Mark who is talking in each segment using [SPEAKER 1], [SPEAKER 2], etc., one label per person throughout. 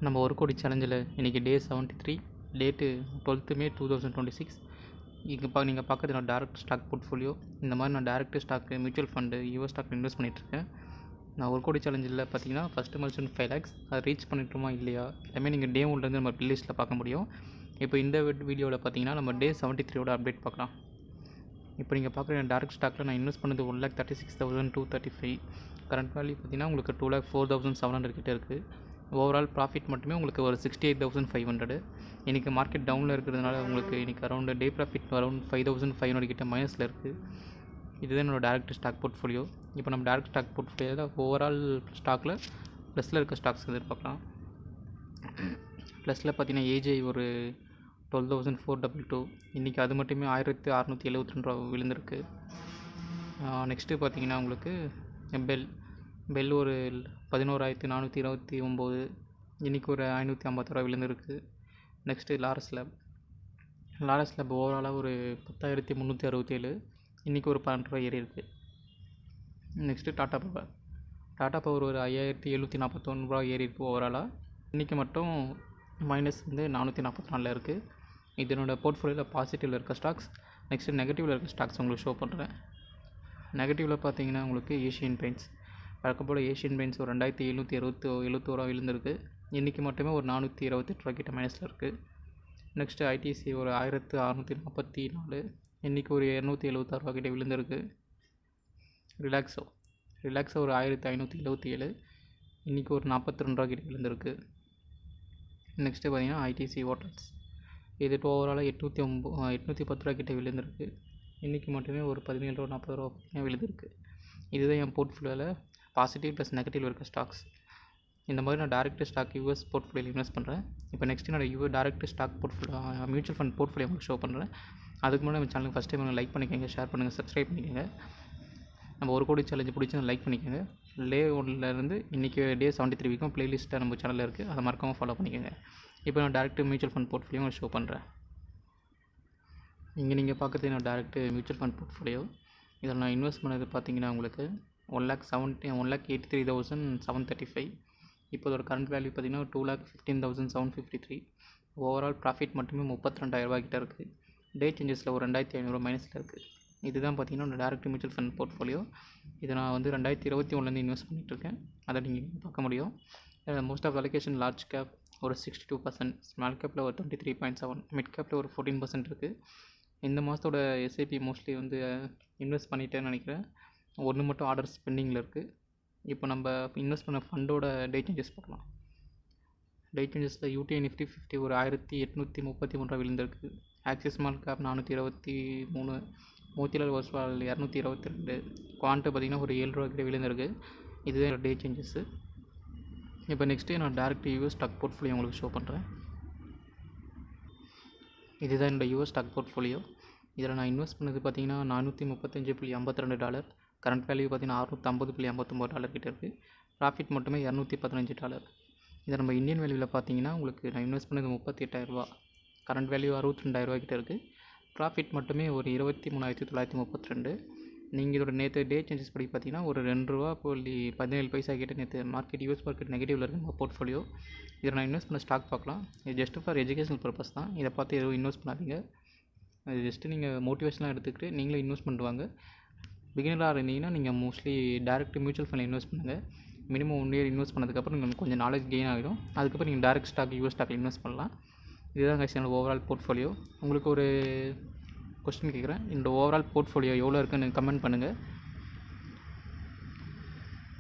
[SPEAKER 1] நம்ம ஒரு கோடி சேலஞ்சில் இன்றைக்கி டே 73, டேட்டு 12th May 2026. இங்கே நீங்கள் பார்க்குறது நான் டேரக்ட் ஸ்டாக் போர்ட்ஃபோலியோ. இந்த மாதிரி நான் direct stock, mutual fund, US stock invest பண்ணிகிட்ருக்கேன். நான் ஒரு கோடி சேலஞ்சில் பார்த்தீங்கன்னா ஃபஸ்ட்டு மல்சன் 5 lakhs அதை ரீச் பண்ணிட்டோமா இல்லையா எல்லாமே நீங்கள் டே 1லேருந்து நம்ம ப்ளேலிஸ்ட்டில் பார்க்க முடியும். இப்போ இந்த வீடியோவில் பார்த்தீங்கன்னா நம்ம டே 73 அப்டேட் பார்க்கலாம். இப்போ நீங்கள் பார்க்குற டேரக்ட் ஸ்டாக்கில் நான் இன்வெஸ்ட் பண்ணது 1,36,235. கரண்ட் வேல்யூ பார்த்தீங்கன்னா உங்களுக்கு 2,04,700 கிட்டே இருக்குது. ஓவரால் ப்ராஃபிட் மட்டுமே உங்களுக்கு ஒரு 68,500. இன்றைக்கி மார்க்கெட் டவுனில் இருக்கிறதுனால உங்களுக்கு இன்றைக்கி அரௌண்ட் டே ப்ராஃபிட் அரௌண்ட் 5,500 கிட்ட மைனஸில் இருக்குது. இதுதான் என்னோடய டேரக்ட் ஸ்டாக் போர்ட்ஃபோலியோ. இப்போ நம்ம டேரக்ட் ஸ்டாக் போர்ட்ஃபோலியோவில் ஓவரால் ஸ்டாக்கில் ப்ளஸில் இருக்க ஸ்டாக்ஸ் எதிர்பார்க்கலாம். ப்ளஸில் பார்த்தீங்கன்னா ஏஜே ஒரு 12,422. இன்றைக்கி அது மட்டுமே 1,672 விழுந்திருக்கு. நெக்ஸ்ட்டு பார்த்தீங்கன்னா உங்களுக்கு பெல் ஒரு 11,429. இன்றைக்கி ஒரு 556 விழுந்திருக்கு. நெக்ஸ்ட்டு லாரஸ் லேப் ஓவராலாக ஒரு 10,367. இன்றைக்கி ஒரு 12 ரூபா ஏறி இருக்குது. நெக்ஸ்ட்டு டாடா பவர் ஒரு 5,741 ஏறி இருக்குது ஓவராலாக. இன்றைக்கி மட்டும் மைனஸ் வந்து 444 இருக்குது. இது என்னோடய போர்ட்ஃபோலியோவில் பாசிட்டிவில் இருக்க ஸ்டாக்ஸ். நெக்ஸ்ட்டு நெகட்டிவில் இருக்க ஸ்டாக்ஸ் உங்களுக்கு ஷோ பண்ணுறேன். நெகட்டிவில் பார்த்தீங்கன்னா உங்களுக்கு ஏஷியன் பெயிண்ட்ஸ் வழக்கம் போல் ஏஷியன் பெயிண்ட்ஸ் ஒரு 2,771 விழுந்திருக்கு. இன்றைக்கி மட்டுமே ஒரு 428 கிட்ட மைனஸில் இருக்குது. நெக்ஸ்ட்டு ஐடிசி ஒரு 1,644. இன்றைக்கி ஒரு 276 கிட்ட விழுந்திருக்கு. ரிலாக்ஸோ ஒரு 1,577. இன்றைக்கி ஒரு 42 கிட்ட விழுந்திருக்கு. நெக்ஸ்ட்டு பார்த்தீங்கன்னா ஐடிசி ஹோட்டல்ஸ் இது ஓவராலாக 810 கிட்ட விழுந்திருக்கு. இன்றைக்கி மட்டுமே ஒரு 17,40 விழுந்திருக்கு. இதுதான் என் போர்ட்ஃபோலியோவில் பாசிட்டிவ் ப்ளஸ் நெகட்டிவ் இருக்க ஸ்டாக்ஸ். இந்த மாதிரி நான் டேரக்ட் ஸ்டாக் யூஎஸ் போர்ட்ஃபோலியோவில் இன்வெஸ்ட் பண்ணுறேன். இப்போ நெக்ஸ்ட் என்னோட direct stock portfolio mutual fund portfolio உங்களுக்கு ஷோ பண்ணுறேன். அதுக்கு முன்னாடி நம்ம சேனலுக்கு ஃபஸ்ட் டைம் லைக் பண்ணிக்கோங்க, ஷேர் பண்ணுங்கள், சப்ஸ்கிரைப் பண்ணிக்கோங்க. நம்ம ஒரு கோடி சேலஞ்சு பிடிச்சி லைக் பண்ணிக்கோங்க. டே 1லேருந்து இன்றைக்கி டே 73 வரைக்கும் ப்ளேலிஸ்ட்டாக நம்ம சேனலில் இருக்குது. அதை மறக்காமல் ஃபாலோ பண்ணிக்கோங்க. இப்போ நான் direct mutual fund portfolio show பண்ணுறேன். இங்கே நீங்கள் பார்க்குறது என்னோட டேரக்ட் மியூச்சுவல் ஃபண்ட் போர்ட்ஃபோலியோ. இதில் நான் இன்வெஸ்ட் பண்ணது பார்த்தீங்கன்னா உங்களுக்கு 1,83,735. இப்போ அதோட கரண்ட் வேல்யூ பார்த்தீங்கன்னா 2,15,753. ஓவரால் ப்ராஃபிட் மட்டுமே 32,000 கிட்ட இருக்குது. டே சேஞ்சஸில் ஒரு 2,500 மைனஸில் இருக்குது. இதுதான் பார்த்தீங்கன்னா டேரக்ட் மியூச்சுவல் ஃபண்ட் போர்ட்ஃபோலியோ. இதை நான் வந்து 2021 இன்வெஸ்ட் பண்ணிகிட்ருக்கேன். அதை நீங்கள் பார்க்க முடியும். Most of allocation large cap ஒரு 62%, ஸ்மால் கேப்பில் ஒரு 23.7, மிட் கேப்பில் ஒரு 14% இருக்குது. இந்த மாதத்தோட எஸ்ஐபி மோஸ்ட்லி வந்து இன்வெஸ்ட் பண்ணிட்டேன்னு நினைக்கிறேன். ஒன்று மட்டும் ஆர்டர் பெண்டிங்கில் இருக்குது. இப்போ நம்ம இன்வெஸ்ட் பண்ண ஃபண்டோட டே சேஞ்சஸ் பார்க்கலாம். டே சேஞ்சஸில் யூடிஐ நிஃப்டி 50 ஒரு 1,833 விழுந்திருக்கு. Axis small cap 423, Motilal Oswal 222, குவான்ட்டு பார்த்திங்கன்னா ஒரு 7 ரூபா கிட்ட விழுந்திருக்கு. இதுதான் என்னோட டே சேஞ்சஸ்ஸு. இப்போ நெக்ஸ்ட்டு நான் டேரக்ட் யூஎஸ் ஸ்டாக் போர்ட்ஃபோலியோ உங்களுக்கு ஷோ பண்ணுறேன். இதுதான் என்னோடய யூஎஸ் ஸ்டாக் போர்ட்ஃபோலியோ. இதில் நான் இன்வெஸ்ட் பண்ணது பார்த்தீங்கன்னா $435.52. கரண்ட் வேல்யூ பார்த்தீங்கன்னா $650.59 கிட்ட இருக்குது. ப்ராஃபிட் மட்டுமே $215. இதை நம்ம இந்தியன் வேல்யூவில் பார்த்தீங்கன்னா உங்களுக்கு நான் இன்வெஸ்ட் பண்ணது 38,000. கரண்ட் வேல்யூ 62,000 கிட்ட இருக்குது. ப்ராஃபிட் மட்டுமே ஒரு 23,932. நீங்கள் இதோட நேற்று டே சேஞ்சஸ் படி பார்த்தீங்கன்னா ஒரு $2.17 கிட்ட நேற்று மார்க்கெட் யூஎஸ் மார்க்கெட் நெகட்டிவில் இருக்குது நம்ம போர்ட்ஃபோலியோ. இதில் நான் இன்வெஸ்ட் பண்ண ஸ்டாக் பார்க்கலாம். இது ஜஸ்ட் ஃபார் எஜுகேஷனல் பர்பஸ் தான். இதை பார்த்து எதுவும் இன்வெஸ்ட் பண்ணாதீங்க. அது ஜஸ்ட்டு நீங்கள் மோட்டிவேஷனாக எடுத்துக்கிட்டு நீங்களே இன்வெஸ்ட் பண்ணுவாங்க. பிகினராக இருந்தீங்கன்னா நீங்கள் மோஸ்ட்லி டேரக்ட் மியூச்சுவல் ஃபண்டில் இன்வெஸ்ட் பண்ணுங்கள். மினிமம் 1 year இன்வெஸ்ட் பண்ணதுக்கப்புறம் நீங்கள் கொஞ்சம் நாலேஜ் கெயின் ஆகிடும். அதுக்கப்புறம் நீங்கள் டேரக்ட் ஸ்டாக் யூஎஸ் ஸ்டாக்கில் இன்வெஸ்ட் பண்ணலாம். இதுதான் கைஸ் என்னோட ஓவரால் போர்ட்ஃபோலியோ. உங்களுக்கு ஒரு கொஸ்டின் கேட்குறேன். இந்த ஓவரால் போர்ட்ஃபோலியோ எவ்வளோ இருக்குன்னு கமெண்ட் பண்ணுங்கள்.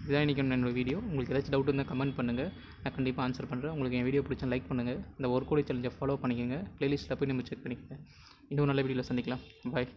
[SPEAKER 1] இதுதான் இன்றைக்கி என்னோடய வீடியோ. உங்களுக்கு ஏதாச்சும் டவுட் இருந்தால் கமெண்ட் பண்ணுங்கள், நான் கண்டிப்பாக ஆன்சர் பண்ணுறேன். உங்களுக்கு என் வீடியோ பிடிச்சா லைக் பண்ணுங்கள். இந்த ஒரு கோடி சேலஞ்சை ஃபாலோ பண்ணிக்கோங்க. ப்ளேலிஸ்ட்டில் போய் நம்ம செக் பண்ணிக்கோங்க. இன்னும் நல்ல வீடியோவில் சந்திக்கலாம். பாய்.